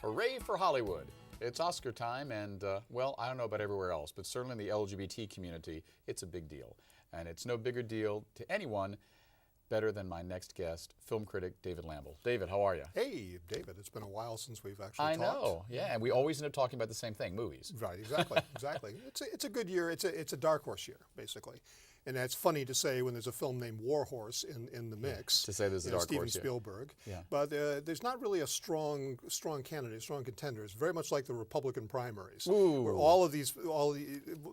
Hooray for Hollywood! It's Oscar time, and well, I don't know about everywhere else, but certainly in the LGBT community, it's a big deal. And it's no bigger deal to anyone better than my next guest, film critic David Lamble. David, how are you? Hey, David, it's been a while since we've actually I talked. know, yeah, and we always end up talking about the same thing, movies. Right, exactly, exactly. It's a good year. It's a dark horse year, basically. And that's funny to say when there's a film named War Horse in the mix. To say there's a dark Steven horse, yeah. Spielberg. Yeah. But there's not really a strong candidate, strong contender. It's very much like the Republican primaries. Ooh. Where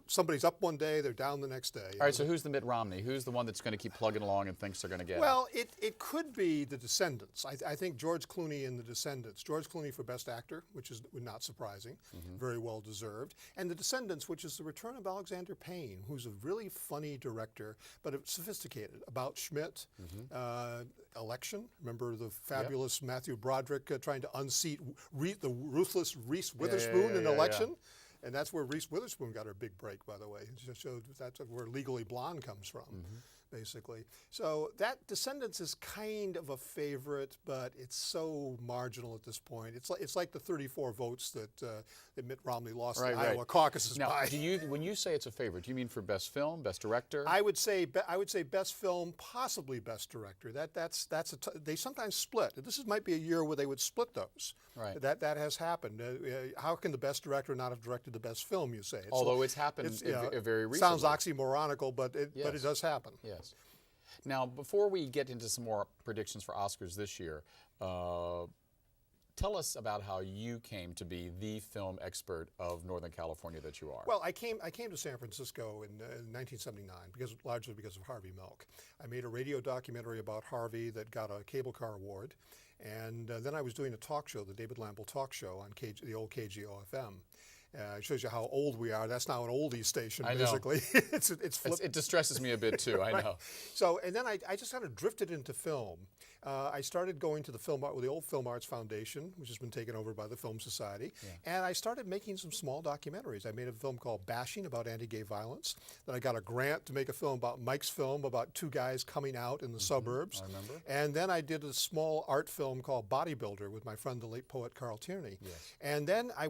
somebody's up one day, they're down the next day. All right, so who's the Mitt Romney? Who's the one that's going to keep plugging along and thinks they're going to get it? Well, it could be The Descendants. I think George Clooney in The Descendants. George Clooney for Best Actor, which is not surprising, very well deserved. And The Descendants, which is the return of Alexander Payne, who's a really funny director, but sophisticated, about Schmidt, election. Remember the fabulous Matthew Broderick trying to unseat the ruthless Reese Witherspoon in election? Yeah. And that's where Reese Witherspoon got her big break, by the way. It just showed that's where Legally Blonde comes from, basically. So that Descendants is kind of a favorite, but it's so marginal at this point. It's like the 34 votes that Mitt Romney lost the Iowa caucuses by. Now, when you say it's a favorite, do you mean for best film, best director? I would say best film, possibly best director. They sometimes split. This might be a year where they would split those. Right. That has happened. How can the best director not have directed the best film, you say? Although it's happened very recently. Sounds oxymoronical, but it does happen. Yes. Now, before we get into some more predictions for Oscars this year, tell us about how you came to be the film expert of Northern California that you are. Well, I came to San Francisco in 1979 largely because of Harvey Milk. I made a radio documentary about Harvey that got a cable car award, and then I was doing a talk show, the David Lamble talk show on the old KGO-FM. It shows you how old we are. That's now an oldies station, basically. It distresses me a bit too. I know. So, and then I just kind of drifted into film. I started going to the old Film Arts Foundation, which has been taken over by the Film Society, and I started making some small documentaries. I made a film called Bashing about anti-gay violence. Then I got a grant to make a film about Mike's film about two guys coming out in the suburbs. I remember. And then I did a small art film called Bodybuilder with my friend, the late poet Carl Tierney. Yes. And then I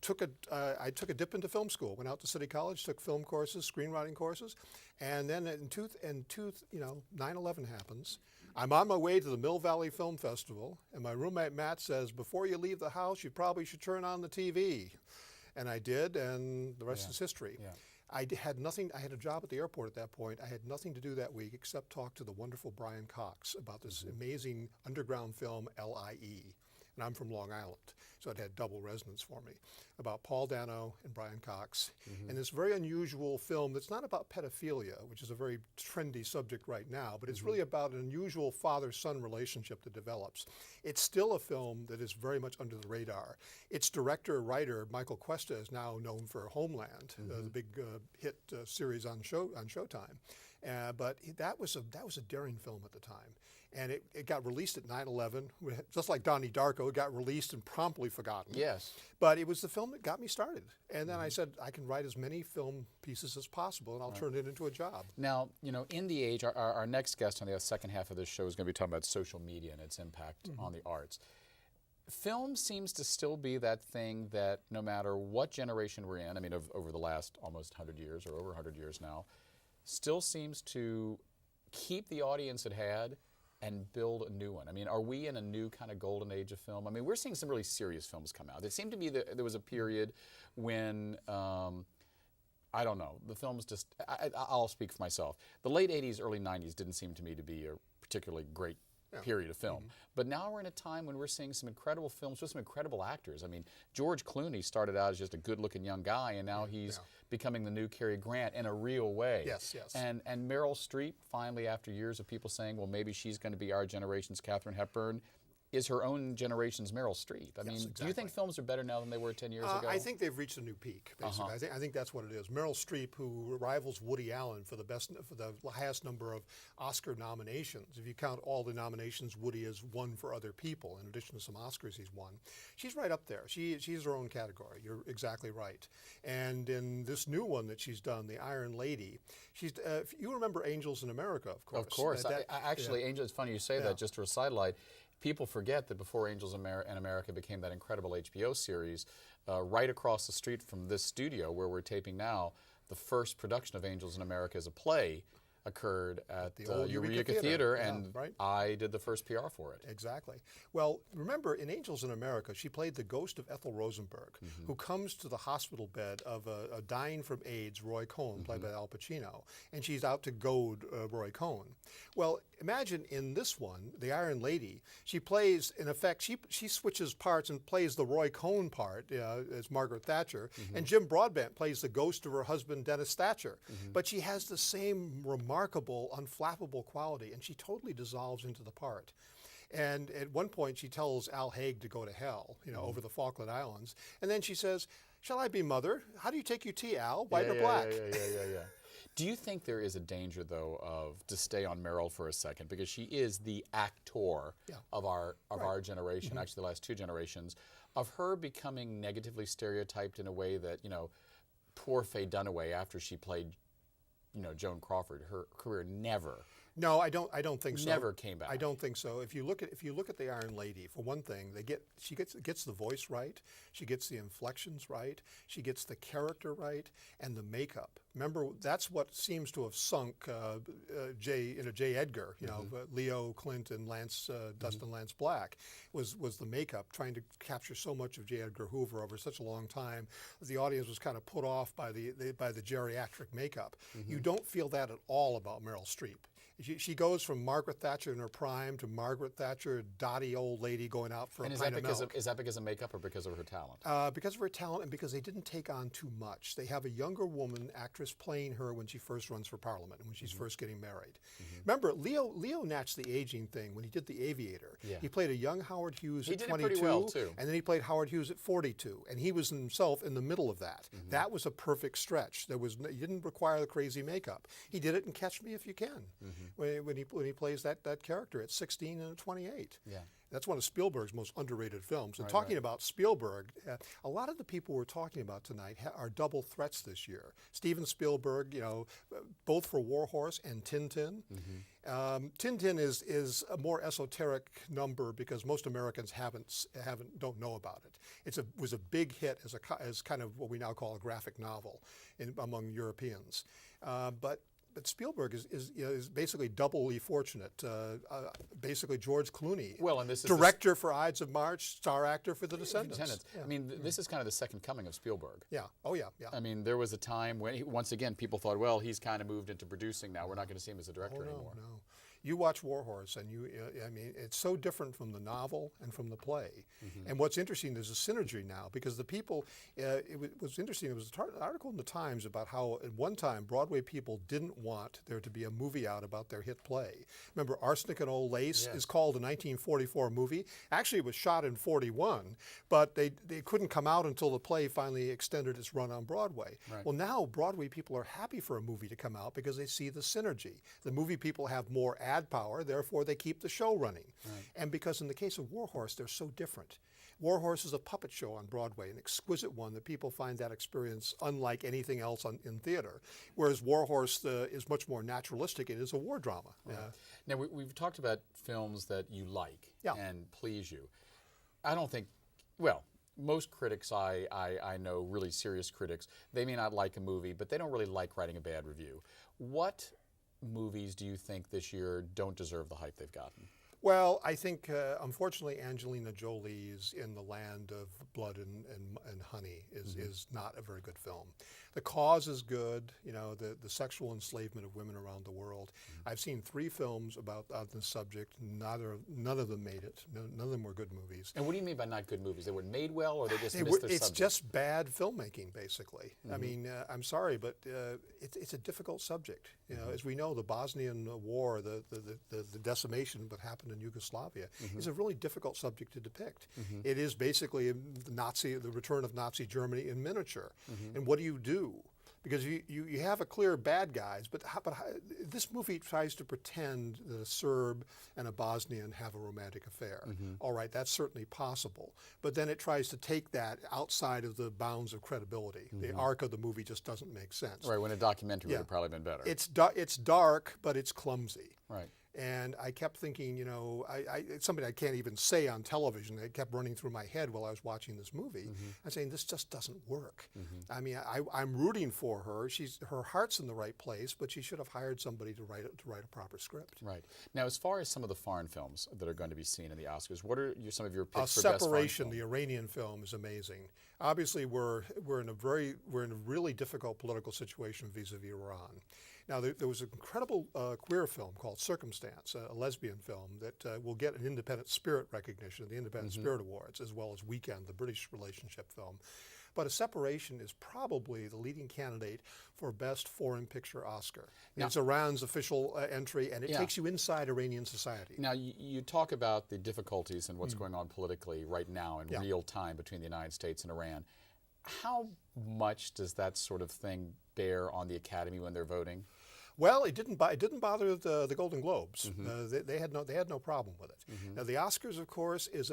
took a dip into film school. Went out to City College, took film courses, screenwriting courses, and then 9/11 happens. I'm on my way to the Mill Valley Film Festival, and my roommate Matt says, "Before you leave the house, you probably should turn on the TV." And I did, and the rest is history. Yeah. I had nothing. I had a job at the airport at that point. I had nothing to do that week except talk to the wonderful Brian Cox about this amazing underground film, LIE. And I'm from Long Island, so it had double resonance for me, about Paul Dano and Brian Cox. And this very unusual film that's not about pedophilia, which is a very trendy subject right now, but it's really about an unusual father-son relationship that develops. It's still a film that is very much under the radar. Its director-writer, Michael Cuesta, is now known for Homeland, the big hit series on Showtime. But that was a daring film at the time. And it got released at 9/11, just like Donnie Darko. It got released and promptly forgotten. Yes. But it was the film that got me started. And then I said, I can write as many film pieces as possible, and I'll turn it into a job. Now, in the age, our next guest on the second half of this show is going to be talking about social media and its impact on the arts. Film seems to still be that thing that no matter what generation we're in, I mean, over the last almost 100 years or over 100 years now, still seems to keep the audience it had and build a new one. I mean, are we in a new kind of golden age of film? I mean, we're seeing some really serious films come out. It seemed to be that there was a period when, I don't know, the films just, I'll speak for myself. The late 80s, early 90s didn't seem to me to be a particularly great period of film. But now we're in a time when we're seeing some incredible films with some incredible actors. I mean, George Clooney started out as just a good-looking young guy, and now he's becoming the new Cary Grant in a real way. Yes, yes. And Meryl Streep, finally, after years of people saying, well, maybe she's going to be our generation's Katharine Hepburn, is her own generation's Meryl Streep. I mean, exactly. Do you think films are better now than they were 10 years ago? I think they've reached a new peak, basically. I think that's what it is. Meryl Streep, who rivals Woody Allen for the highest number of Oscar nominations. If you count all the nominations Woody has won for other people, in addition to some Oscars he's won, she's right up there. She's her own category. You're exactly right. And in this new one that she's done, The Iron Lady, you remember Angels in America, of course. Of course. Actually, Angel, it's funny you say that, just for a sidelight. people forget that before Angels in America became that incredible HBO series, right across the street from this studio where we're taping now, the first production of Angels in America as a play occurred at the old Eureka Theater, yeah, and right. I did the first PR for it. Exactly. Well, remember, in Angels in America, she played the ghost of Ethel Rosenberg, who comes to the hospital bed of a dying from AIDS Roy Cohn, played by Al Pacino, and she's out to goad Roy Cohn. Well, imagine in this one, the Iron Lady, she plays, in effect, she switches parts and plays the Roy Cohn part as Margaret Thatcher, and Jim Broadbent plays the ghost of her husband, Dennis Thatcher. But she has the same remarkable, unflappable quality, and she totally dissolves into the part. And at one point, she tells Al Haig to go to hell, over the Falkland Islands. And then she says, "Shall I be mother? How do you take your tea, Al? White or black?" Yeah. Do you think there is a danger, though, to stay on Meryl for a second, because she is the actor of our generation, actually the last two generations, of her becoming negatively stereotyped in a way that, poor Faye Dunaway, after she played Joan Crawford, her career never. No, I don't think so. Never came back. I don't think so. If you look at the Iron Lady, for one thing, she gets the voice right, she gets the inflections right, she gets the character right, and the makeup. Remember, that's what seems to have sunk J. Edgar, Leo, Clint, and Dustin Lance Black, was the makeup, trying to capture so much of J. Edgar Hoover over such a long time. The audience was kind of put off by the geriatric makeup. You don't feel that at all about Meryl Streep. She goes from Margaret Thatcher in her prime to Margaret Thatcher, dotty old lady going out for a pint of milk. Is that because of makeup or because of her talent? Because of her talent, and because they didn't take on too much. They have a younger woman actress playing her when she first runs for Parliament and when she's first getting married. Remember, Leo natched the aging thing when he did The Aviator. Yeah. He played a young Howard Hughes at 22, did it pretty well, too. And then he played Howard Hughes at 42, and he was himself in the middle of that. That was a perfect stretch. He didn't require the crazy makeup. He did it in Catch Me If You Can, when he plays that character at 16 and 28. Yeah. That's one of Spielberg's most underrated films. And talking about Spielberg, a lot of the people we're talking about tonight are double threats this year. Steven Spielberg, both for War Horse and Tintin. Tintin is a more esoteric number because most Americans don't know about it. It was a big hit as kind of what we now call a graphic novel among Europeans, but Spielberg is basically doubly fortunate. Basically, George Clooney, and this is director for Ides of March, star actor for The Descendants. Yeah. I mean, this is kind of the second coming of Spielberg. Yeah. Oh, yeah. I mean, there was a time when, once again, people thought, well, he's kind of moved into producing now. We're not going to see him as a director anymore. No. You watch War Horse, and it's so different from the novel and from the play. And what's interesting, there's a synergy now because the people. It was interesting. There was an article in the Times about how at one time Broadway people didn't want there to be a movie out about their hit play. Remember, Arsenic and Old Lace is called a 1944 movie. Actually, it was shot in 41, but they couldn't come out until the play finally extended its run on Broadway. Right. Well, now Broadway people are happy for a movie to come out because they see the synergy. The movie people have more ad power, therefore they keep the show running. Right. And because in the case of War Horse, they're so different. War Horse is a puppet show on Broadway, an exquisite one that people find that experience unlike anything else in theater, whereas War Horse is much more naturalistic. It is a war drama. Right. Now, we've talked about films that you like and please you. I don't think, most critics I know, really serious critics, they may not like a movie, but they don't really like writing a bad review. What movies do you think this year don't deserve the hype they've gotten? Well, I think, unfortunately, Angelina Jolie's In the Land of Blood and Honey is not a very good film. The cause is good, the sexual enslavement of women around the world. I've seen 3 films about this subject. None of them made it. None of them were good movies. And what do you mean by not good movies? They weren't made well, or they just missed their subject? It's just bad filmmaking, basically. I mean, I'm sorry, but it's a difficult subject. As we know, the Bosnian War, the decimation that happened in Yugoslavia, is a really difficult subject to depict. It is basically the return of Nazi Germany in miniature. And what do you do? Because you have a clear bad guys, but this movie tries to pretend that a Serb and a Bosnian have a romantic affair. All right, that's certainly possible. But then it tries to take that outside of the bounds of credibility. The arc of the movie just doesn't make sense. Right, when a documentary would have probably been better. It's dark, but it's clumsy. Right. And I kept thinking, you know, it's something I can't even say on television. It kept running through my head while I was watching this movie. I'm saying, this just doesn't work. I mean, I'm rooting for her. Her heart's in the right place, but she should have hired somebody to write a proper script. Right. Now, as far as some of the foreign films that are going to be seen in the Oscars, what are some of your picks for best foreign Separation, film? the Iranian film, is amazing. Obviously, we're in a really difficult political situation vis-a-vis Iran. Now, there was an incredible queer film called Circumstance, a lesbian film that will get an Independent Spirit recognition at the Independent Spirit Awards, as well as Weekend, the British relationship film. But A Separation is probably the leading candidate for Best Foreign Picture Oscar. Now, it's Iran's official entry, and it takes you inside Iranian society. Now, you talk about the difficulties and what's going on politically right now in real time between the United States and Iran. How much does that sort of thing bear on the Academy when they're voting? Well, it didn't bother the Golden Globes. They had no problem with it. Now the Oscars, of course, it's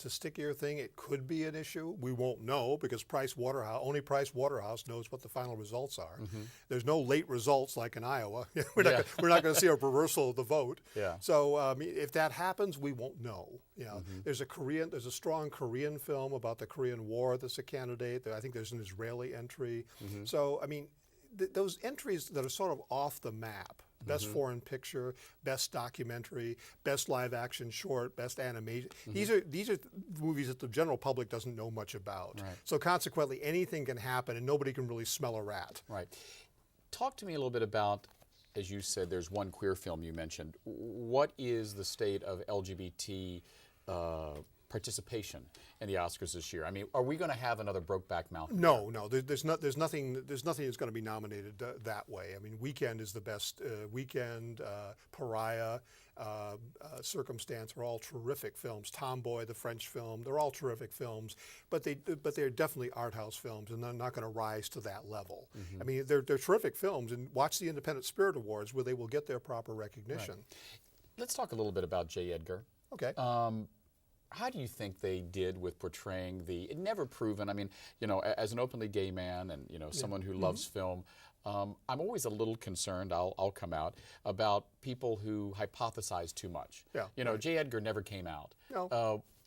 a stickier thing. It could be an issue. We won't know because only Price Waterhouse knows what the final results are. There's no late results like in Iowa. we're not going to see a reversal of the vote. So if that happens, we won't know. You know, there's a strong Korean film about the Korean War that's a candidate. I think there's an Israeli entry. So I mean, those entries that are sort of off the map, Best Foreign Picture, Best Documentary, Best Live Action Short, Best Animation, these are movies that the general public doesn't know much about. So consequently, anything can happen and nobody can really smell a rat. Right. Talk to me a little bit about, as you said, there's one queer film you mentioned. What is the state of LGBT participation in the Oscars this year? I mean, are we going to have another Brokeback Mountain? No. There's nothing that's going to be nominated that way. I mean, Weekend is the best. Weekend, Pariah, Circumstance are all terrific films. Tomboy, the French film, they're all terrific films. But they're definitely art house films, and they're not going to rise to that level. I mean, they're terrific films. And watch the Independent Spirit Awards, where they will get their proper recognition. Let's talk a little bit about J. Edgar. Okay. How do you think they did with portraying it never proven, I mean, you know, as an openly gay man and, you know, someone who loves film, I'm always a little concerned, I'll come out, about people who hypothesize too much. You know, J. Edgar never came out.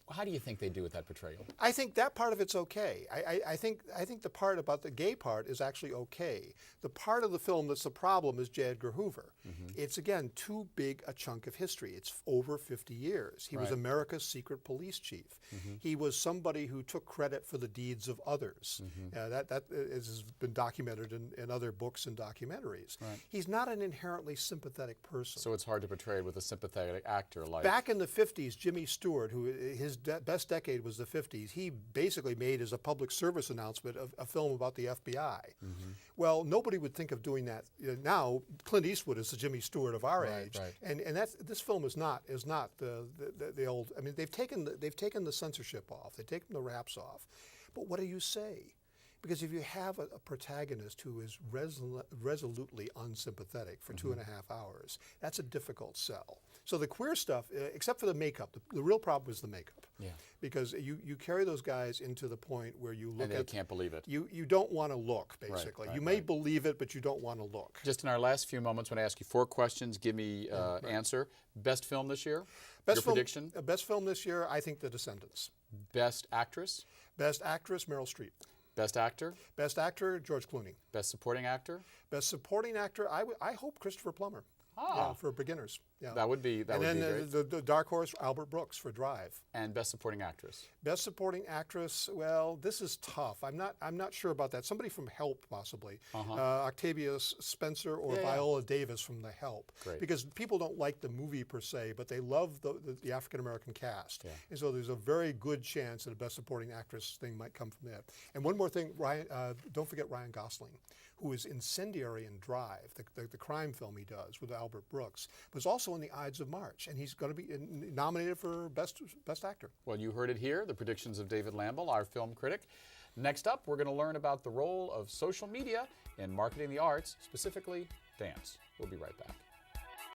How do you think they do with that portrayal? I think that part of it's okay. I think the part about the gay part is actually okay. The part of the film that's the problem is J. Edgar Hoover. It's, again, too big a chunk of history. It's over 50 years. He was America's secret police chief. He was somebody who took credit for the deeds of others. That has been documented in other books and documentaries. He's not an inherently sympathetic person. So it's hard to portray it with a sympathetic actor like... Back in the 50s, Jimmy Stewart, who his best decade was the 50s, he basically made as a public service announcement a film about the FBI. Well, nobody would think of doing that. Now, Clint Eastwood is the Jimmy Stewart of our age, and this film is not the old. I mean, they've taken the censorship off, they've taken the wraps off, but what do you say? Because if you have a protagonist who is resolutely unsympathetic for 2.5 hours, that's a difficult sell. So the queer stuff, except for the makeup, the real problem is the makeup. Because you carry those guys into the point where you look and they can't believe it. You don't want to look, basically. You may believe it, but you don't want to look. Just in our last few moments, when I ask you 4 questions, give me answer. Best film this year? Your prediction? Best film this year, I think The Descendants. Best actress? Best actress, Meryl Streep. Best actor? Best actor, George Clooney. Best supporting actor? Best supporting actor, I hope Christopher Plummer. For beginners. That would be great. And then the dark horse, Albert Brooks for Drive. And best supporting actress? Best supporting actress, well, this is tough. I'm not sure about that. Somebody from Help, possibly. Octavia Spencer or Viola Davis from The Help. Because people don't like the movie per se, but they love the African-American cast. And so there's a very good chance that a best supporting actress thing might come from that. And one more thing, don't forget Ryan Gosling, who is incendiary in Drive, the crime film he does with Albert Brooks, was also in The Ides of March, and he's going to be nominated for Best Actor. Well, you heard it here, the predictions of David Lamble, our film critic. Next up, we're going to learn about the role of social media in marketing the arts, specifically dance. We'll be right back.